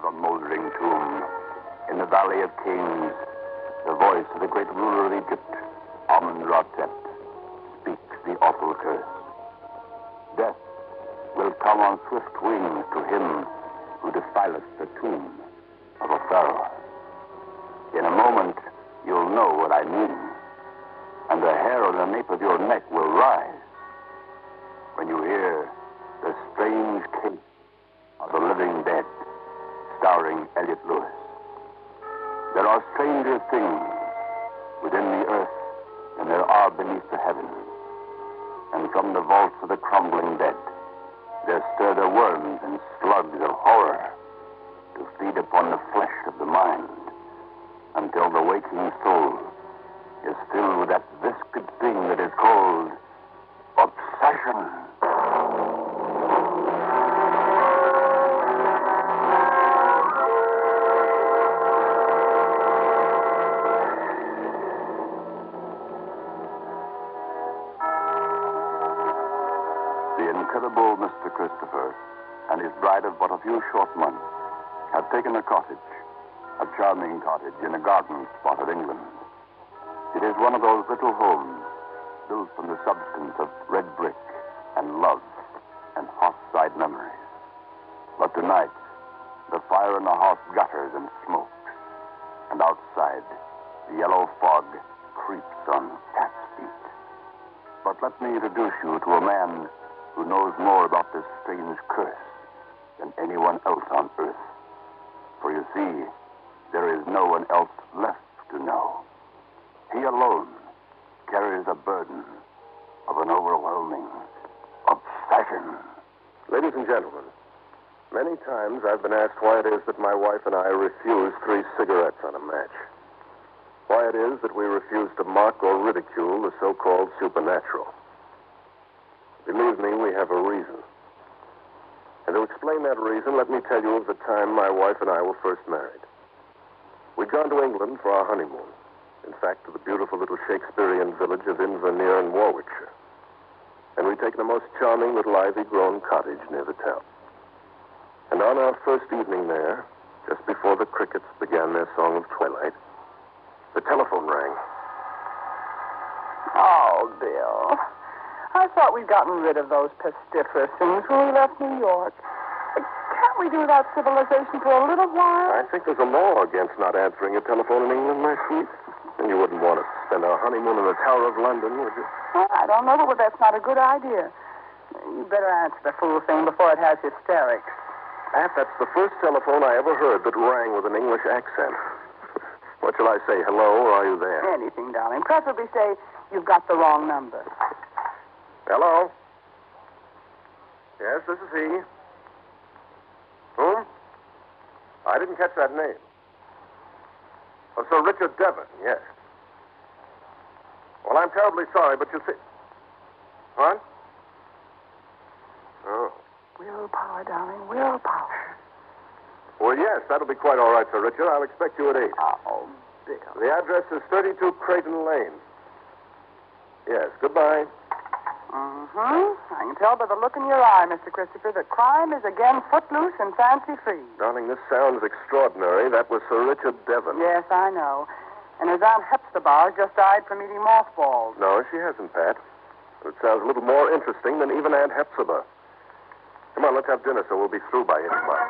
a moldering tomb. In the Valley of Kings, the voice of the great ruler of Egypt, Amun-Ra-Tet, speaks the awful curse. Death will come on swift wings to him who defileth the tomb of a pharaoh. In a moment, you'll know what I mean, and the hair on the nape of your neck will rise when you hear the strange case of the living dead, starring Elliott Lewis. There are stranger things within the earth than there are beneath the heavens, and from the vaults of the crumbling dead, there stir the worms and slugs of horror to feed upon the flesh of the mind, until the waking soul is filled with that viscid thing that is called obsession. The incredible Mr. Christopher and his bride of but a few short months have taken a cottage, a charming cottage in a garden spot of England. It is one of those little homes built from the substance of red brick and love and hot-side memories. But tonight, the fire in the house gutters and smokes, and outside, the yellow fog creeps on cat's feet. But let me introduce you to a man who knows more about this strange curse than anyone else on earth. For you see, there is no one else left to know. He alone carries the burden of an overwhelming obsession. Ladies and gentlemen, many times I've been asked why it is that my wife and I refuse 3 cigarettes on a match. Why it is that we refuse to mock or ridicule the so-called supernatural. Believe me, we have a reason. And to explain that reason, let me tell you of the time my wife and I were first married. We'd gone to England for our honeymoon. In fact, to the beautiful little Shakespearean village of Inverness in Warwickshire. And we'd taken a most charming little ivy-grown cottage near the town. And on our first evening there, just before the crickets began their song of twilight, the telephone rang. Oh, Bill. I thought we'd gotten rid of those pestiferous things when we left New York. Can't we do without civilization for a little while? I think there's a law against not answering a telephone in England, my sweet. And you wouldn't want us to spend our honeymoon in the Tower of London, would you? Well, I don't know, but that's not a good idea. You better answer the fool thing before it has hysterics. Pat, that's the first telephone I ever heard that rang with an English accent. What shall I say, hello, or are you there? Anything, darling. Preferably say you've got the wrong number. Hello? Yes, this is he. Whom? I didn't catch that name. Oh, Sir Richard Devon, yes. Well, I'm terribly sorry, but you see... What? Oh. Willpower, darling, willpower. Well, yes, that'll be quite all right, Sir Richard. I'll expect you at 8. Oh, Bill. The address is 32 Creighton Lane. Yes, goodbye. I can tell by the look in your eye, Mr. Christopher, that crime is again footloose and fancy-free. Darling, this sounds extraordinary. That was Sir Richard Devon. Yes, I know. And his Aunt Hepzibah just died from eating mothballs. No, she hasn't, Pat. It sounds a little more interesting than even Aunt Hepzibah. Come on, let's have dinner so we'll be through by 8 o'clock.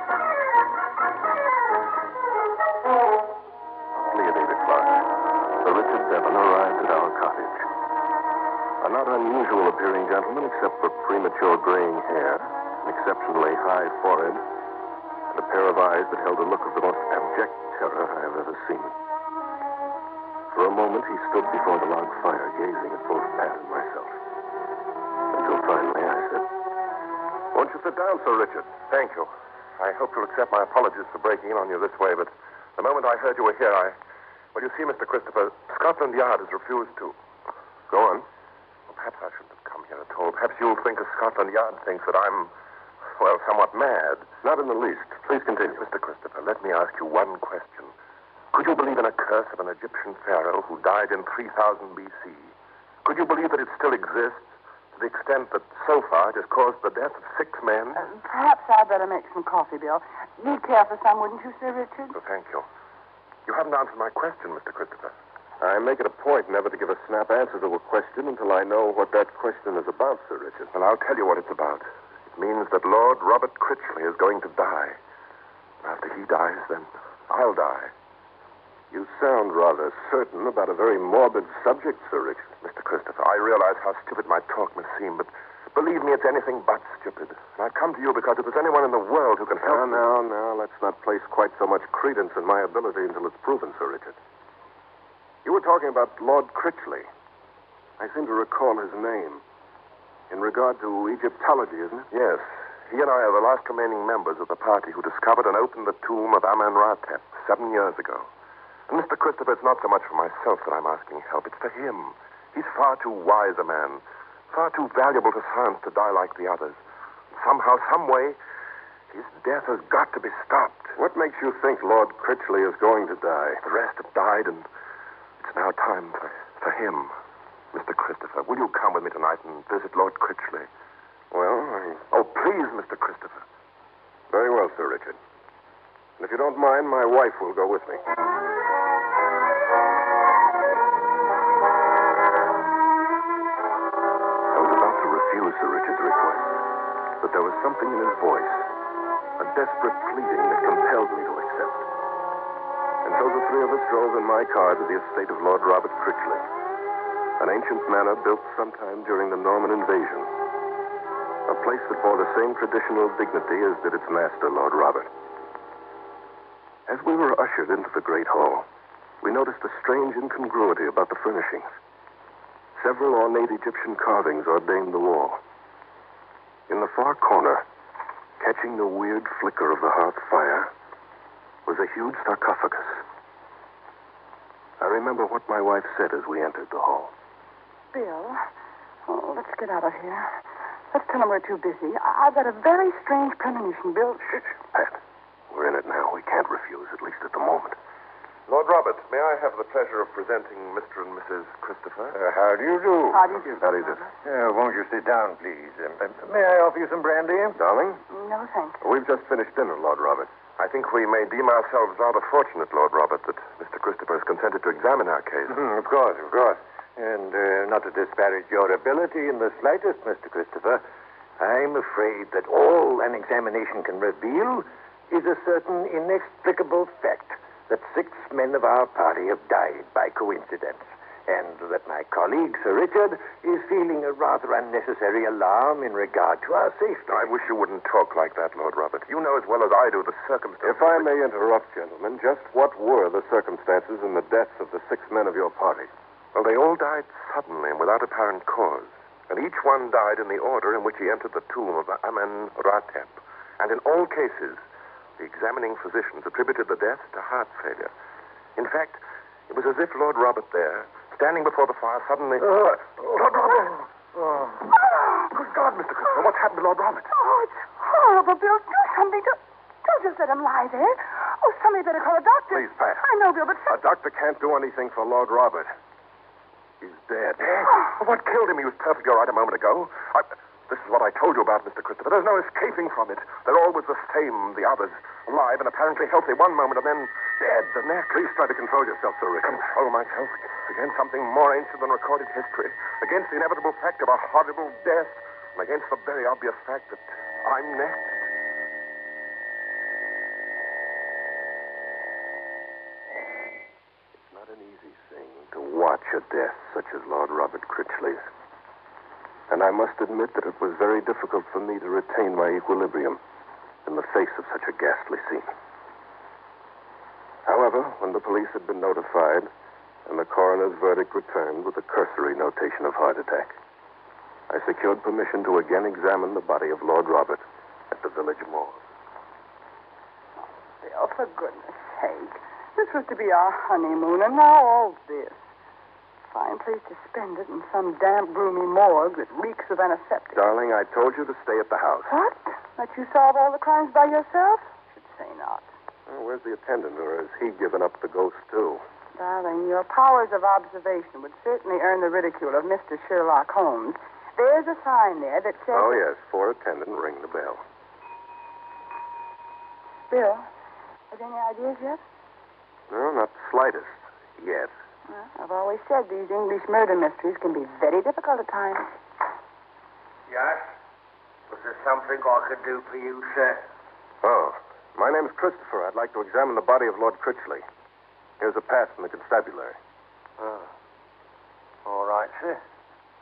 Only at 8 o'clock, Sir Richard Devon arrived at our cottage. A not unusual appearing gentleman, except for premature graying hair, an exceptionally high forehead, and a pair of eyes that held a look of the most abject terror I have ever seen. For a moment, he stood before the log fire, gazing at both Pat and myself. Until finally I said, "Won't you sit down, Sir Richard?" "Thank you. I hope you'll accept my apologies for breaking in on you this way, but the moment I heard you were here, Well, you see, Mr. Christopher, Scotland Yard has refused to... Go on. Well, perhaps I shouldn't have come here at all. Perhaps you'll think, as Scotland Yard thinks, that I'm, somewhat mad. Not in the least. Please continue. Mr. Christopher, let me ask you one question. Could you believe in a curse of an Egyptian pharaoh who died in 3000 B.C.? Could you believe that it still exists, to the extent that so far it has caused the death of 6 men? Perhaps I'd better make some coffee, Bill. You'd care for some, wouldn't you, Sir Richard? Oh, thank you. You haven't answered my question, Mr. Christopher. I make it a point never to give a snap answer to a question until I know what that question is about, Sir Richard. Well, I'll tell you what it's about. It means that Lord Robert Critchley is going to die. After he dies, then I'll die. You sound rather certain about a very morbid subject, Sir Richard. Mr. Christopher, I realize how stupid my talk must seem, but believe me, it's anything but stupid. And I've come to you because if there's anyone in the world who can help me... Now, let's not place quite so much credence in my ability until it's proven, Sir Richard. You were talking about Lord Critchley. I seem to recall his name. In regard to Egyptology, isn't it? Yes. He and I are the last remaining members of the party who discovered and opened the tomb of Amen-Ra-Tep 7 years ago. And Mr. Christopher, it's not so much for myself that I'm asking help. It's for him. He's far too wise a man, far too valuable to science to die like the others. Somehow, some way, his death has got to be stopped. What makes you think Lord Critchley is going to die? The rest have died, and it's now time for him. Mr. Christopher, will you come with me tonight and visit Lord Critchley? Well, Oh, please, Mr. Christopher. Very well, Sir Richard. And if you don't mind, my wife will go with me. I was about to refuse Sir Richard's request, but there was something in his voice, a desperate pleading that compelled me to accept. And so the three of us drove in my car to the estate of Lord Robert Critchley, an ancient manor built sometime during the Norman invasion. A place that bore the same traditional dignity as did its master, Lord Robert. As we were ushered into the great hall, we noticed a strange incongruity about the furnishings. Several ornate Egyptian carvings ordained the wall. In the far corner, catching the weird flicker of the hearth fire, was a huge sarcophagus. I remember what my wife said as we entered the hall. Bill, let's get out of here. Let's tell them we're too busy. I've got a very strange premonition, Bill. Shh, Pat. We're in it now. We can't refuse, at least at the moment. Lord Robert, may I have the pleasure of presenting Mr. and Mrs. Christopher? How do you do? How do you do? How do you do? Won't you sit down, please? May I offer you some brandy? Darling? No, thanks. We've just finished dinner, Lord Robert. I think we may deem ourselves rather fortunate, Lord Robert, that Mr. Christopher has consented to examine our case. Of course. And not to disparage your ability in the slightest, Mr. Christopher, I'm afraid that all an examination can reveal is a certain inexplicable fact that 6 men of our party have died by coincidence, and that my colleague, Sir Richard, is feeling a rather unnecessary alarm in regard to our safety. I wish you wouldn't talk like that, Lord Robert. You know as well as I do the circumstances. If I may interrupt, gentlemen, just what were the circumstances in the deaths of the 6 men of your party? Well, they all died suddenly and without apparent cause. And each one died in the order in which he entered the tomb of Amen-Ra-Tep. And in all cases, the examining physicians attributed the death to heart failure. In fact, it was as if Lord Robert there, standing before the fire, suddenly... Lord Robert! Good God, Mr. Christopher, what's happened to Lord Robert? Oh, it's horrible, Bill. Do something. Don't just let him lie there. Oh, somebody better call a doctor. Please, Pat. I know, Bill, but... A doctor can't do anything for Lord Robert. He's dead. What killed him? He was perfectly all right a moment ago. This is what I told you about, Mr. Christopher. There's no escaping from it. They're always the same, the others. Alive and apparently healthy one moment and then dead the next. Please try to control yourself, Sir Richard. Control myself? Against something more ancient than recorded history. Against the inevitable fact of a horrible death. And against the very obvious fact that I'm next. It's not an easy thing to watch a death such as Lord Robert Critchley's. And I must admit that it was very difficult for me to retain my equilibrium in the face of such a ghastly scene. However, when the police had been notified and the coroner's verdict returned with a cursory notation of heart attack, I secured permission to again examine the body of Lord Robert at the village morgue. Bill, for goodness sake. This was to be our honeymoon, and now all this. Fine place to spend it in some damp, gloomy morgue that reeks of antiseptic. Darling, I told you to stay at the house. What? Let you solve all the crimes by yourself? Should say not. Well, where's the attendant, or has he given up the ghost, too? Darling, your powers of observation would certainly earn the ridicule of Mr. Sherlock Holmes, there's a sign there that says... Oh, yes. For attendant, ring the bell. Bill, have any ideas yet? No, not the slightest. Yet. Well, I've always said these English murder mysteries can be very difficult at times. Yes? Was there something I could do for you, sir? Oh, my name's Christopher. I'd like to examine the body of Lord Critchley. Here's a pass from the constabulary. Oh. All right, sir.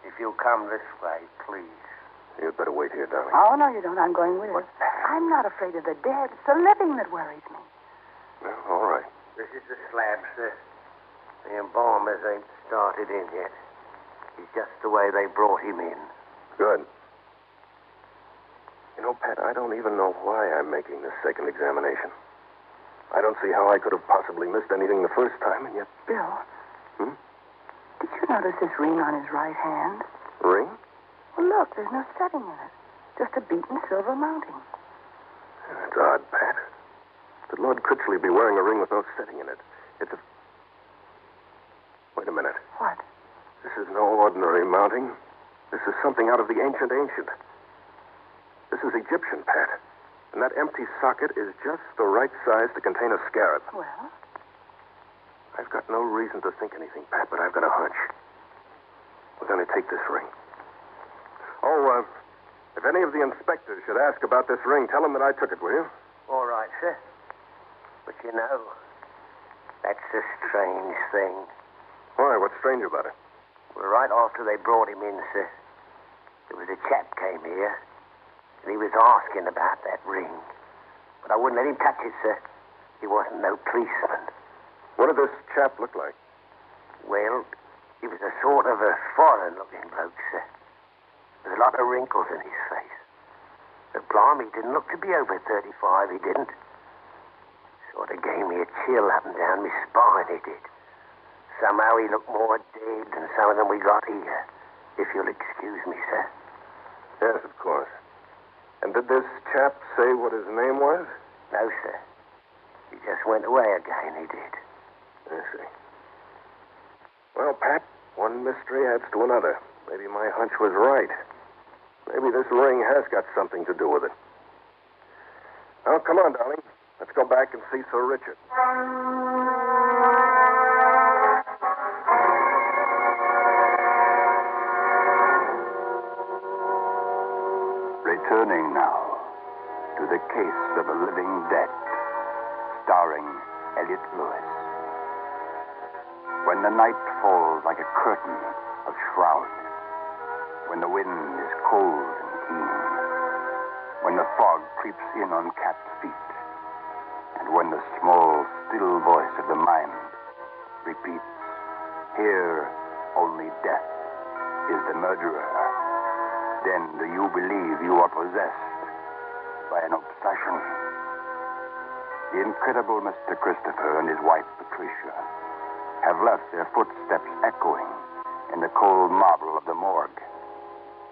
If you'll come this way, please. You'd better wait here, darling. Oh, no, you don't. I'm going with What's it. that? I'm not afraid of the dead. It's the living that worries me. No, all right. This is the slab, sir. The embalmers ain't started in yet. It's just the way they brought him in. Good. You know, Pat, I don't even know why I'm making this second examination. I don't see how I could have possibly missed anything the first time, and yet... Bill. Hmm? Did you notice this ring on his right hand? Ring? Well, look, there's no setting in it. Just a beaten silver mounting. That's odd, Pat. That Lord Critchley be wearing a ring with no setting in it. It's a... Wait a minute. What? This is no ordinary mounting. This is something out of the ancient. This is Egyptian, Pat. And that empty socket is just the right size to contain a scarab. Well? I've got no reason to think anything, Pat, but I've got a hunch. We're going to take this ring. Oh, if any of the inspectors should ask about this ring, tell them that I took it, will you? All right, sir. But you know, that's a strange thing. Why? What's strange about it? Well, right after they brought him in, sir, there was a chap came here, and he was asking about that ring. But I wouldn't let him touch it, sir. He wasn't no policeman. What did this chap look like? Well, he was a sort of a foreign-looking bloke, sir. There's a lot of wrinkles in his face. But blimey, he didn't look to be over 35, he didn't. Sort of gave me a chill up and down my spine, he did. Somehow he looked more dead than some of them we got here, if you'll excuse me, sir. Yes, of course. And did this chap say what his name was? No, sir. He just went away again, he did. I see. Well, Pat, one mystery adds to another. Maybe my hunch was right. Maybe this ring has got something to do with it. Now, come on, darling. Let's go back and see Sir Richard. Returning now to the case of a living dead, starring Elliot Lewis. When the night falls like a curtain of shroud, when the wind is cold and keen, when the fog creeps in on cat's feet, and when the small, still voice of the mind repeats, "Here only death is the murderer," then do you believe you are possessed by an obsession? The incredible Mr. Christopher and his wife, Patricia, have left their footsteps echoing in the cold marble of the morgue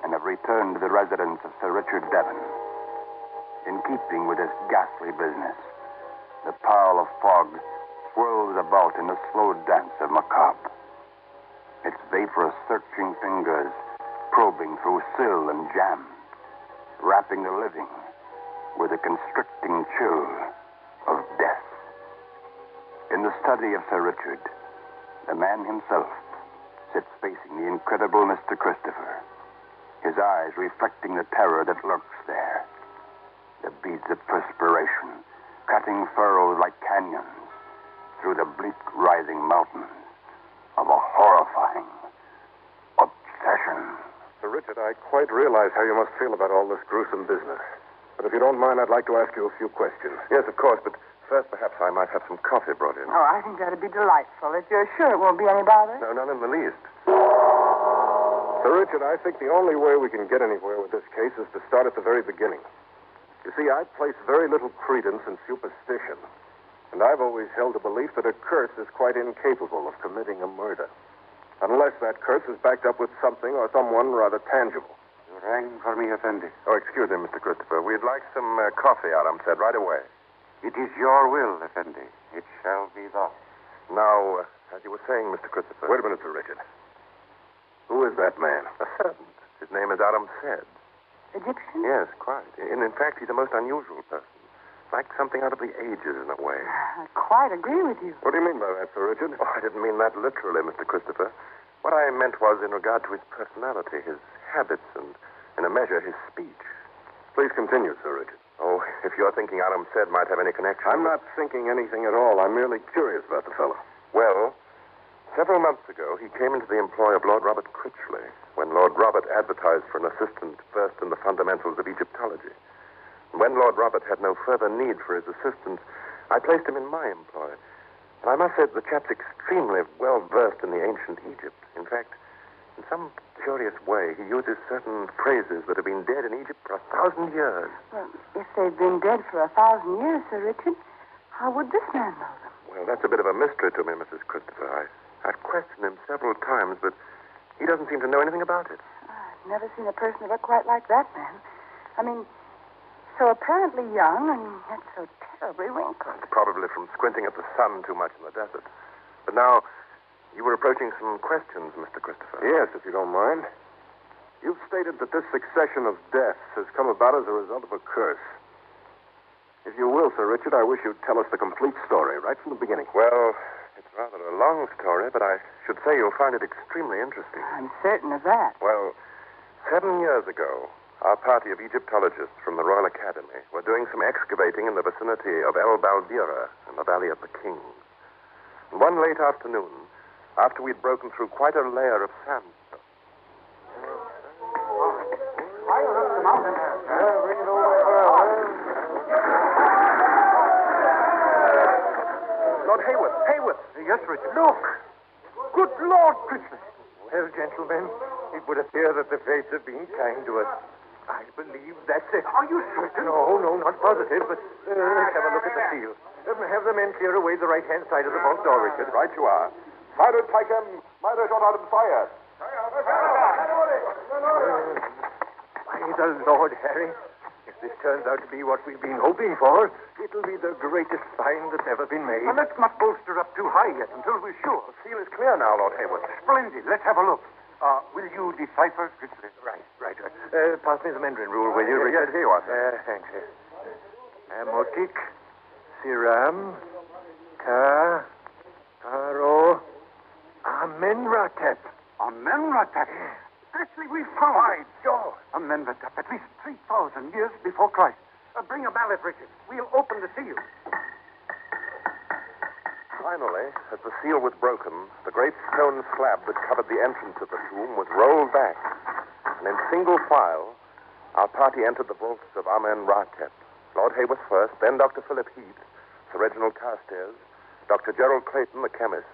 and have returned to the residence of Sir Richard Devon. In keeping with this ghastly business, the pall of fog swirls about in the slow dance of macabre. Its vaporous, searching fingers probing through sill and jamb, wrapping the living with a constricting chill of death. In the study of Sir Richard, the man himself sits facing the incredible Mr. Christopher, his eyes reflecting the terror that lurks there. The beads of perspiration cutting furrows like canyons through the bleak rising mountains of a horrifying obsession. Sir Richard, I quite realize how you must feel about all this gruesome business. But if you don't mind, I'd like to ask you a few questions. Yes, of course, but first perhaps I might have some coffee brought in. Oh, I think that'd be delightful. If you're sure it won't be any bother. No, not in the least. Sir Richard, I think the only way we can get anywhere with this case is to start at the very beginning. You see, I place very little credence in superstition. And I've always held the belief that a curse is quite incapable of committing a murder. Unless that curse is backed up with something or someone rather tangible. You rang for me, Effendi. Oh, excuse me, Mr. Christopher. We'd like some coffee, Adam said, right away. It is your will, Effendi. It shall be thus. Now, as you were saying, Mr. Christopher... Wait a minute, Sir Richard. Who is that man? A servant. His name is Aram Sed. Egyptian? Yes, quite. In fact, he's a most unusual person. Like something out of the ages, in a way. I quite agree with you. What do you mean by that, Sir Richard? Oh, I didn't mean that literally, Mr. Christopher. What I meant was in regard to his personality, his habits, and, in a measure, his speech. Please continue, Sir Richard. Oh, if you're thinking Aram Sed might have any connection... I'm not thinking anything at all. I'm merely curious about the fellow. Well, several months ago, he came into the employ of Lord Robert Critchley when Lord Robert advertised for an assistant versed in the fundamentals of Egyptology. When Lord Robert had no further need for his assistance, I placed him in my employ. And I must say that the chap's extremely well versed in the ancient Egypt. In fact, in some curious way, he uses certain phrases that have been dead in Egypt for 1,000 years. Well, if they've been dead for 1,000 years, Sir Richard, how would this man know them? Well, that's a bit of a mystery to me, Mrs. Christopher. I've questioned him several times, but he doesn't seem to know anything about it. I've never seen a person look quite like that man. I mean, so apparently young and yet so terribly wrinkled. It's probably from squinting at the sun too much in the desert. But now, you were approaching some questions, Mr. Christopher. Yes, if you don't mind. You've stated that this succession of deaths has come about as a result of a curse. If you will, Sir Richard, I wish you'd tell us the complete story, right from the beginning. Well, it's rather a long story, but I should say you'll find it extremely interesting. I'm certain of that. Well, 7 years ago, our party of Egyptologists from the Royal Academy were doing some excavating in the vicinity of El Baldira in the Valley of the Kings. And one late afternoon, after we'd broken through quite a layer of sandstone. Lord Hayworth! Hayworth! Yes, Richard. Look! Good Lord, Christmas! Well, gentlemen, it would appear that the fates have been kind to us. I believe that's it. Are you certain? No, not positive, but let's have a look at the seal. Have the men clear away the right-hand side of the vault door, Richard. Right you are. Silent Tycham, murder shot out of fire. By the Lord, Harry, if this turns out to be what we've been hoping for, it'll be the greatest find that's ever been made. Well, let's not bolster up too high yet until we're sure. The seal is clear now, Lord Hayworth. Splendid. Let's have a look. Will you decipher, Critchley? Right. Pass me the Mandarin rule, will you, Richard? Yes, here you are, sir. Thanks. Amotik, Siram, Ka, Paro, Amenratep. Amenratep. Critchley, we've found it. George. Amenratep, at least 3,000 years before Christ. Bring a mallet, Richard. We'll open the seal. Finally, as the seal was broken, the great stone slab that covered the entrance of the tomb was rolled back. And in single file, our party entered the vaults of Amen-Ra-Tep. Lord Hayworth first, then Dr. Philip Heath, Sir Reginald Carstairs, Dr. Gerald Clayton, the chemist,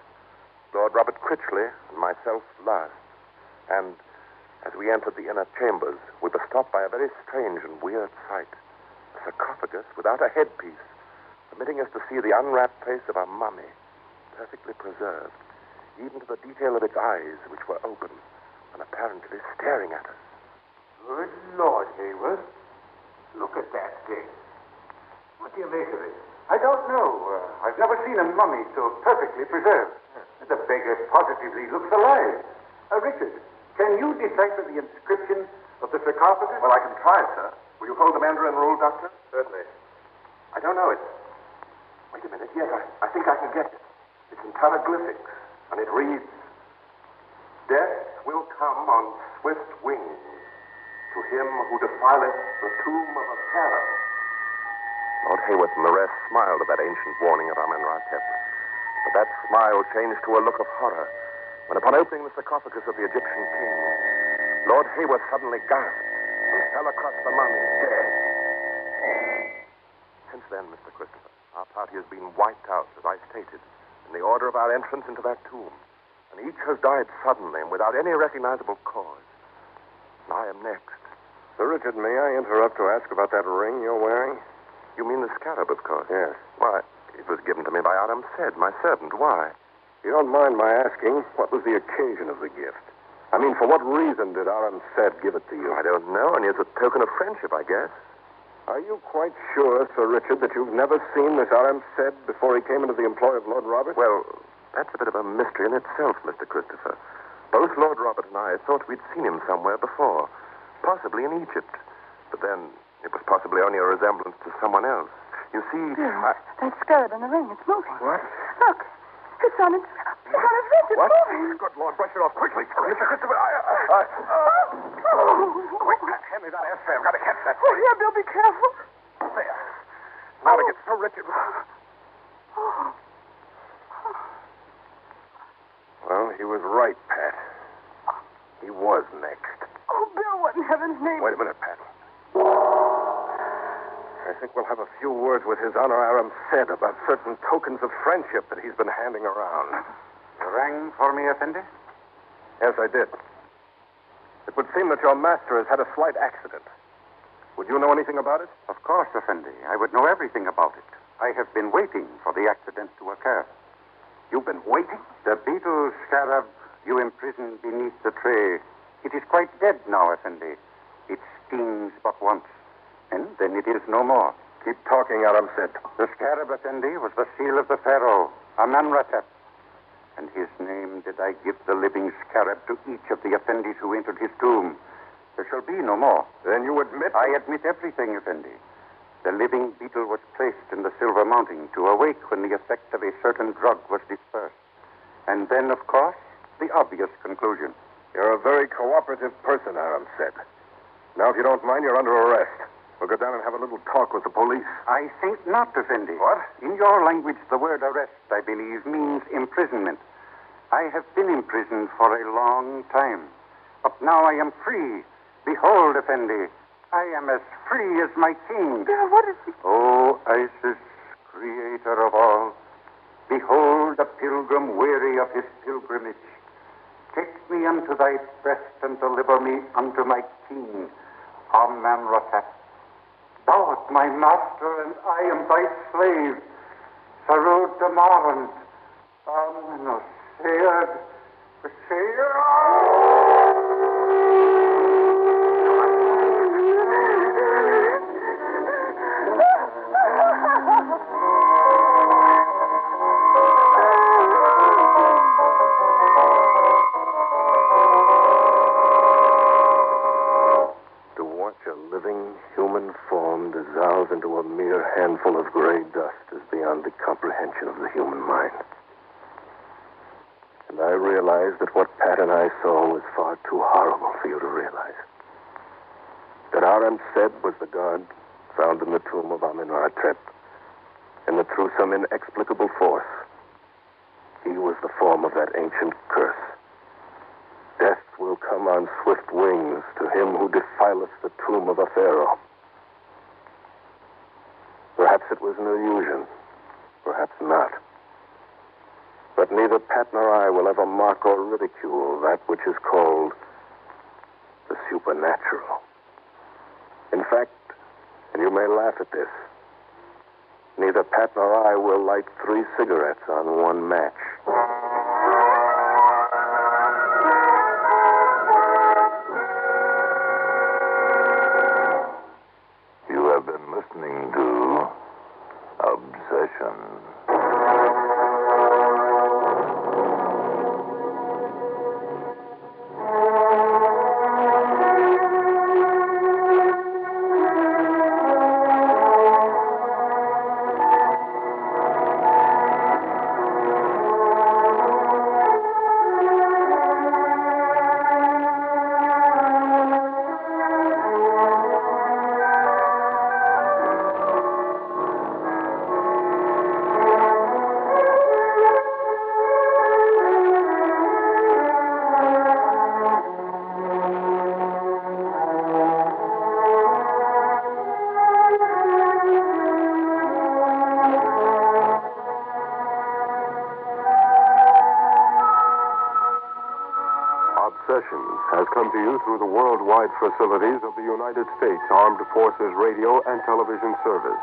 Lord Robert Critchley, and myself last. And as we entered the inner chambers, we were stopped by a very strange and weird sight. A sarcophagus without a headpiece, permitting us to see the unwrapped face of a mummy, perfectly preserved, even to the detail of its eyes, which were open and apparently staring at us. Good Lord, Hayworth. Look at that thing. What do you make of it? I don't know. I've never seen a mummy so perfectly preserved. The beggar positively looks alive. Richard, can you decipher the inscription of the sarcophagus? Well, I can try, sir. Will you hold the Mandarin rule, Doctor? Certainly. I don't know it. Wait a minute. Yes, I think I can get it. It's in hieroglyphics, and it reads, "Death will come on swift wings to him who defileth the tomb of a pharaoh." Lord Hayworth and the rest smiled at that ancient warning of Amen-Ra-Tep. But that smile changed to a look of horror when, upon opening the sarcophagus of the Egyptian king, Lord Hayworth suddenly gasped and fell across the mummy, dead. Since then, Mr. Christopher, our party has been wiped out, as I stated, in the order of our entrance into that tomb. And each has died suddenly and without any recognizable cause. And I am next. Sir Richard, may I interrupt to ask about that ring you're wearing? You mean the scarab, of course? Yes. Why, it was given to me by Aram Sed, my servant. Why? You don't mind my asking, what was the occasion of the gift? I mean, for what reason did Aram Sed give it to you? I don't know, only as a token of friendship, I guess. Are you quite sure, Sir Richard, that you've never seen this Aram Sed before he came into the employ of Lord Robert? Well, that's a bit of a mystery in itself, Mr. Christopher. Both Lord Robert and I thought we'd seen him somewhere before. possibly in Egypt. But then, it was possibly only a resemblance to someone else. You see, Yes, that scarab in the ring, it's moving. What? Look, it's on its wrist, it's What? moving. Good Lord, brush it off quickly. Mr. Christopher, Quick, hand me that ashtray. I've got to catch that. Oh, yeah, Bill, be careful. There. Now to get so rich it... Well, he was right, Pat. He was next. Oh, Bill, what in heaven's name? Wait a minute, Pat. I think we'll have a few words with His Honor Aram Said about certain tokens of friendship that he's been handing around. You rang for me, Effendi? Yes, I did. It would seem that your master has had a slight accident. Would you know anything about it? Of course, Effendi. I would know everything about it. I have been waiting for the accident to occur. You've been waiting? The beetle scarab you imprisoned beneath the tray. It is quite dead now, Effendi. It stings but once, and then it is no more. Keep talking, Aram Said. The scarab, Effendi, was the seal of the pharaoh, Amenhotep. And his name did I give the living scarab to each of the Effendis who entered his tomb. There shall be no more. Then you admit... I admit everything, Effendi. The living beetle was placed in the silver mounting to awake when the effect of a certain drug was dispersed. And then, of course, the obvious conclusion. You're a very cooperative person, Aram Said. Now, if you don't mind, you're under arrest. We'll go down and have a little talk with the police. I think not, Effendi. What? In your language, the word arrest, I believe, means imprisonment. I have been imprisoned for a long time. But now I am free. Behold, Effendi, I am as free as my king. Bill, what is he? O Isis, creator of all, behold a pilgrim weary of his pilgrimage. Take me unto thy breast and deliver me unto my king, Amenhotep. Thou art my master, and I am thy slave. Sarud Damarant, Amenhotep, To watch a living human form dissolve into a mere handful of gray dust is beyond the comprehension of the human mind. And I realized that what Pat and I saw was far too horrible for you to realize. That Aram Said was the god found in the tomb of Amenhotep, and that through some inexplicable force, he was the form of that ancient curse. Death will come on swift wings to him who defileth the tomb of a pharaoh. Perhaps it was an illusion, perhaps not. But neither Pat nor I will ever mock or ridicule that which is called the supernatural. In fact, and you may laugh at this, neither Pat nor I will light 3 cigarettes on one match. You have been listening to Obsession. Obsessions has come to you through the worldwide facilities of the United States Armed Forces Radio and Television Service.